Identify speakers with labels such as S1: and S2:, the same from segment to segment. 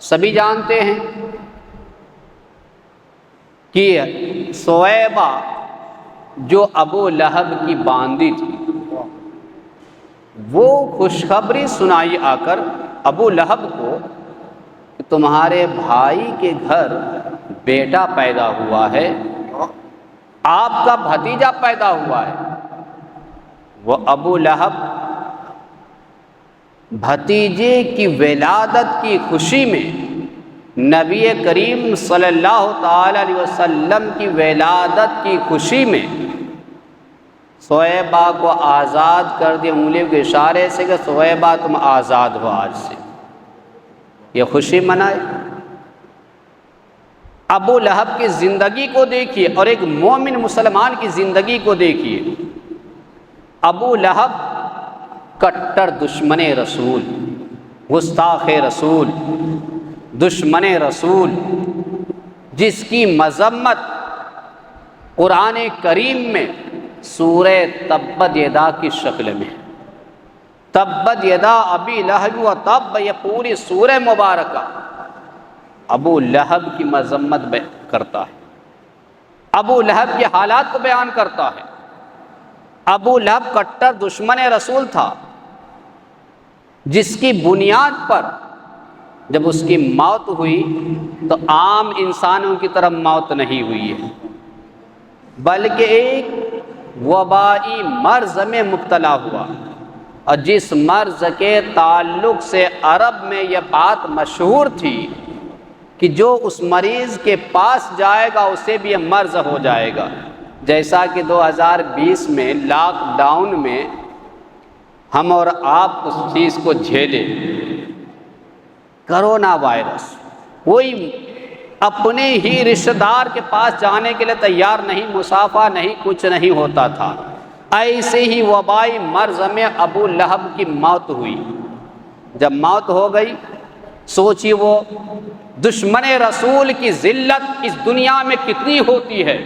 S1: سبھی جانتے ہیں کہ سویبہ جو ابو لہب کی باندی تھی وہ خوشخبری سنائی آ کر ابو لہب کو کہ تمہارے بھائی کے گھر بیٹا پیدا ہوا ہے، آپ کا بھتیجا پیدا ہوا ہے۔ وہ ابو لہب بھتیجے کی ولادت کی خوشی میں نبی کریم صلی اللہ تعالی علیہ وسلم کی ولادت کی خوشی میں سویبہ کو آزاد کر دی، انگلیوں کے اشارے سے کہ سویبہ تم آزاد ہو آج سے، یہ خوشی منائے۔ ابو لہب کی زندگی کو دیکھیے اور ایک مومن مسلمان کی زندگی کو دیکھیے۔ ابو لہب کٹر دشمن رسول، گستاخ رسول، دشمن رسول، جس کی مذمت قرآن کریم میں سورہ تبت یدا کی شکل میں، تبت یدا ابی لہب و تب، یہ پوری سورہ مبارکہ ابو لہب کی مذمت کرتا ہے، ابو لہب کے حالات کو بیان کرتا ہے۔ ابو لہب کٹر دشمن رسول تھا، جس کی بنیاد پر جب اس کی موت ہوئی تو عام انسانوں کی طرح موت نہیں ہوئی ہے، بلکہ ایک وبائی مرض میں مبتلا ہوا، اور جس مرض کے تعلق سے عرب میں یہ بات مشہور تھی کہ جو اس مریض کے پاس جائے گا اسے بھی یہ مرض ہو جائے گا، جیسا کہ 2020 میں لاک ڈاؤن میں ہم اور آپ اس چیز کو جھیلے، کرونا وائرس۔ کوئی اپنے ہی رشتہ دار کے پاس جانے کے لیے تیار نہیں، مسافہ نہیں، کچھ نہیں ہوتا تھا۔ ایسے ہی وبائی مرض میں ابو لہب کی موت ہوئی۔ جب موت ہو گئی، سوچی وہ دشمن رسول کی ذلت اس دنیا میں کتنی ہوتی ہے،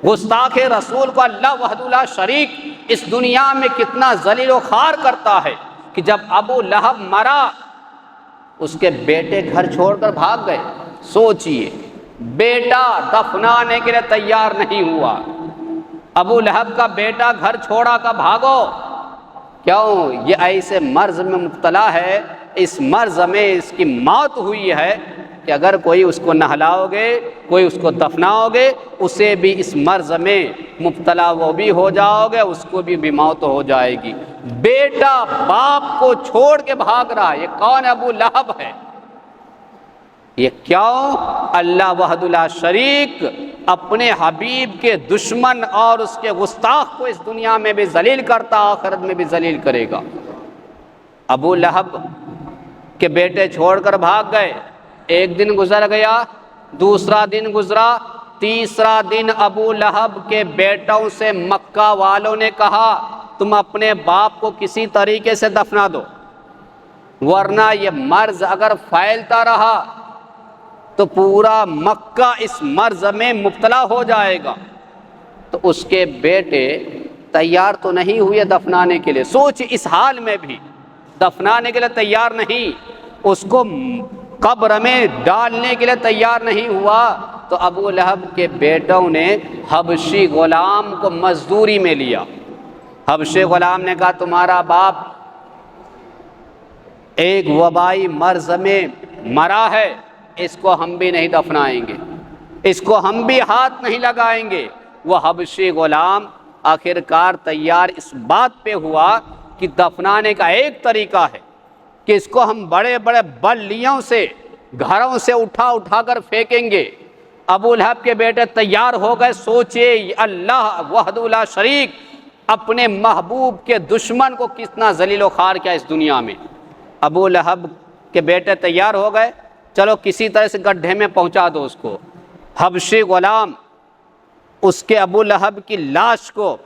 S1: گستاخ رسول کو اللہ وحدہ لا شریک اس دنیا میں کتنا ذلیل و خوار کرتا ہے کہ جب ابو لہب مرا اس کے بیٹے گھر چھوڑ کر بھاگ گئے۔ سوچئے، بیٹا دفنانے کے لیے تیار نہیں ہوا، ابو لہب کا بیٹا گھر چھوڑا کر بھاگو، کیوں؟ یہ ایسے مرض میں مبتلا ہے، اس مرض میں اس کی موت ہوئی ہے کہ اگر کوئی اس کو نہلاؤ گے، کوئی اس کو دفناؤ گے، اسے بھی اس مرض میں مبتلا وہ بھی ہو جاؤ گے، اس کو بھی موت ہو جائے گی۔ بیٹا باپ کو چھوڑ کے بھاگ رہا ہے، یہ کون ابو لہب ہے؟ یہ کیوں؟ اللہ وحدہ لا شریک اپنے حبیب کے دشمن اور اس کے گستاخ کو اس دنیا میں بھی ذلیل کرتا، آخرت میں بھی ذلیل کرے گا۔ ابو لہب کے بیٹے چھوڑ کر بھاگ گئے، ایک دن گزر گیا، دوسرا دن گزرا، تیسرا دن ابو لہب کے بیٹوں سے مکہ والوں نے کہا تم اپنے باپ کو کسی طریقے سے دفنا دو، ورنہ یہ مرض اگر پھیلتا رہا تو پورا مکہ اس مرض میں مبتلا ہو جائے گا۔ تو اس کے بیٹے تیار تو نہیں ہوئے دفنانے کے لیے، سوچ اس حال میں بھی دفنانے کے لیے تیار نہیں، اس کو قبر میں ڈالنے کے لیے تیار نہیں ہوا، تو ابو لہب کے بیٹوں نے حبشی غلام کو مزدوری میں لیا۔ حبشی غلام نے کہا تمہارا باپ ایک وبائی مرض میں مرا ہے، اس کو ہم بھی نہیں دفنائیں گے، اس کو ہم بھی ہاتھ نہیں لگائیں گے۔ وہ حبشی غلام آخرکار تیار اس بات پہ ہوا کہ دفنانے کا ایک طریقہ ہے کہ اس کو ہم بڑے بڑے بلیوں سے گھروں سے اٹھا کر پھینکیں گے۔ ابو لہب کے بیٹے تیار ہو گئے، سوچے اللہ وحدہ لا شریک اپنے محبوب کے دشمن کو کتنا ذلیل و خوار کیا اس دنیا میں۔ ابو لہب کے بیٹے تیار ہو گئے، چلو کسی طرح سے گڈھے میں پہنچا دو اس کو۔ حبشی غلام اس کے ابو لہب کی لاش کو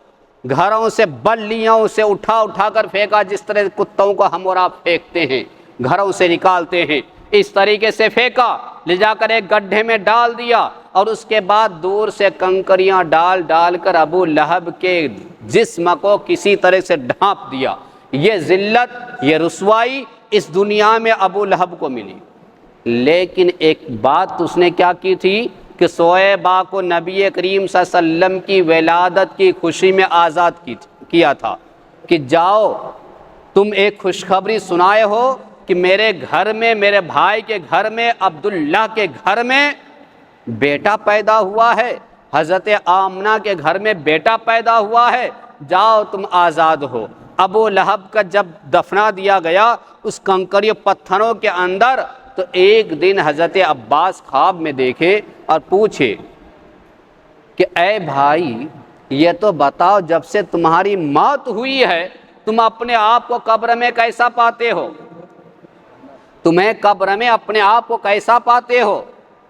S1: گھروں سے بلیوں سے اٹھا کر پھینکا، جس طرح کتوں کو ہم اور آپ پھینکتے ہیں، گھروں سے نکالتے ہیں، اس طریقے سے پھینکا، لے جا کر ایک گڈھے میں ڈال دیا، اور اس کے بعد دور سے کنکریاں ڈال کر ابو لہب کے جسم کو کسی طرح سے ڈھانپ دیا۔ یہ ذلت، یہ رسوائی اس دنیا میں ابو لہب کو ملی۔ لیکن ایک بات اس نے کیا کی تھی کہ صہیبہ کو نبی کریم صلی اللہ علیہ وسلم کی ولادت کی خوشی میں آزاد کیا تھا کہ جاؤ تم ایک خوشخبری سنائے ہو کہ میرے گھر میں، میرے بھائی کے گھر میں، عبداللہ کے گھر میں بیٹا پیدا ہوا ہے، حضرت آمنہ کے گھر میں بیٹا پیدا ہوا ہے، جاؤ تم آزاد ہو۔ ابو لہب کا جب دفنا دیا گیا اس کنکریوں پتھروں کے اندر، تو ایک دن حضرت عباس خواب میں دیکھے اور پوچھے کہ اے بھائی یہ تو بتاؤ جب سے تمہاری موت ہوئی ہے تم اپنے آپ کو قبر میں کیسا پاتے ہو؟ تمہیں قبر میں اپنے آپ کو کیسا پاتے ہو؟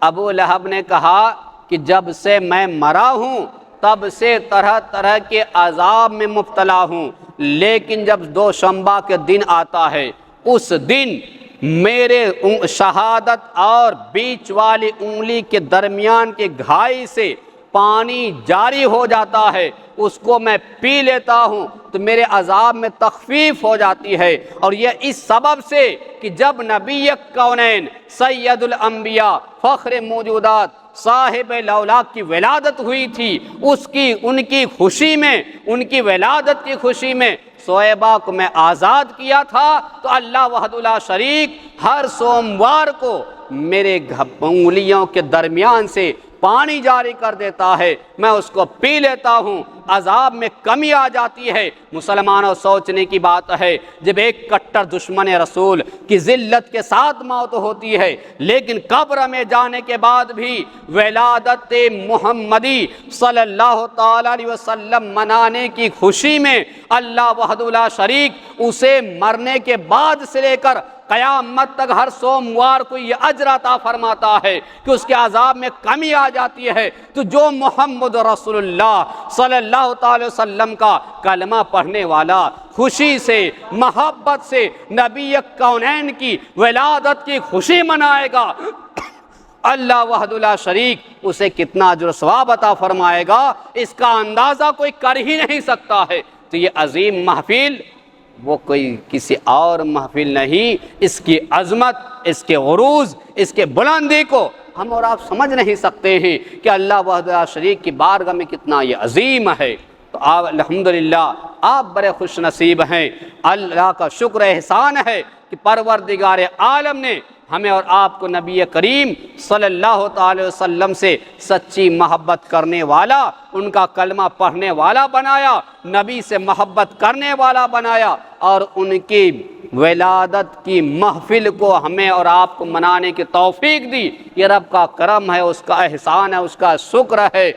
S1: ابو لہب نے کہا کہ جب سے میں مرا ہوں تب سے طرح طرح کے عذاب میں مبتلا ہوں، لیکن جب دوشنبہ کے دن آتا ہے اس دن میرے شہادت اور بیچ والی انگلی کے درمیان کے گھائی سے پانی جاری ہو جاتا ہے، اس کو میں پی لیتا ہوں تو میرے عذاب میں تخفیف ہو جاتی ہے۔ اور یہ اس سبب سے کہ جب نبی کونین سید الانبیاء فخر موجودات صاحب لولاک کی ولادت ہوئی تھی، ان کی خوشی میں، ان کی ولادت کی خوشی میں صہیبہ کو میں آزاد کیا تھا، تو اللہ وحدہ لا شریک ہر سوموار کو میرے انگلیوں کے درمیان سے پانی جاری کر دیتا ہے، میں اس کو پی لیتا ہوں، عذاب میں کمی آ جاتی ہے۔ مسلمانوں سوچنے کی بات ہے، جب ایک کٹر دشمن رسول کی ذلت کے ساتھ موت ہوتی ہے لیکن قبر میں جانے کے بعد بھی ولادت محمدی صلی اللہ تعالی علیہ وسلم منانے کی خوشی میں اللہ وحدہ لا شریک اسے مرنے کے بعد سے لے کر قیامت تک ہر سوموار کو یہ اجر عطا فرماتا ہے کہ اس کے عذاب میں کمی آ جاتی ہے۔ تو جو محمد رسول اللہ صلی اللہ تعالی وسلم کا کلمہ پڑھنے والا خوشی سے، محبت سے نبی کونین کی ولادت کی خوشی منائے گا، اللہ وحدہ لا شریک اسے کتنا اجر و ثواب عطا فرمائے گا، اس کا اندازہ کوئی کر ہی نہیں سکتا ہے۔ تو یہ عظیم محفل وہ کوئی کسی اور محفل نہیں، اس کی عظمت، اس کے عروج، اس کے بلندی کو ہم اور آپ سمجھ نہیں سکتے ہیں کہ اللہ وحدہ لا شریک کی بارگاہ میں کتنا یہ عظیم ہے۔ تو آپ الحمدللہ آپ بڑے خوش نصیب ہیں، اللہ کا شکر احسان ہے کہ پروردگار عالم نے ہمیں اور آپ کو نبی کریم صلی اللہ تعالی وسلم سے سچی محبت کرنے والا، ان کا کلمہ پڑھنے والا بنایا، نبی سے محبت کرنے والا بنایا، اور ان کی ولادت کی محفل کو ہمیں اور آپ کو منانے کی توفیق دی۔ یہ رب کا کرم ہے، اس کا احسان ہے، اس کا شکر ہے۔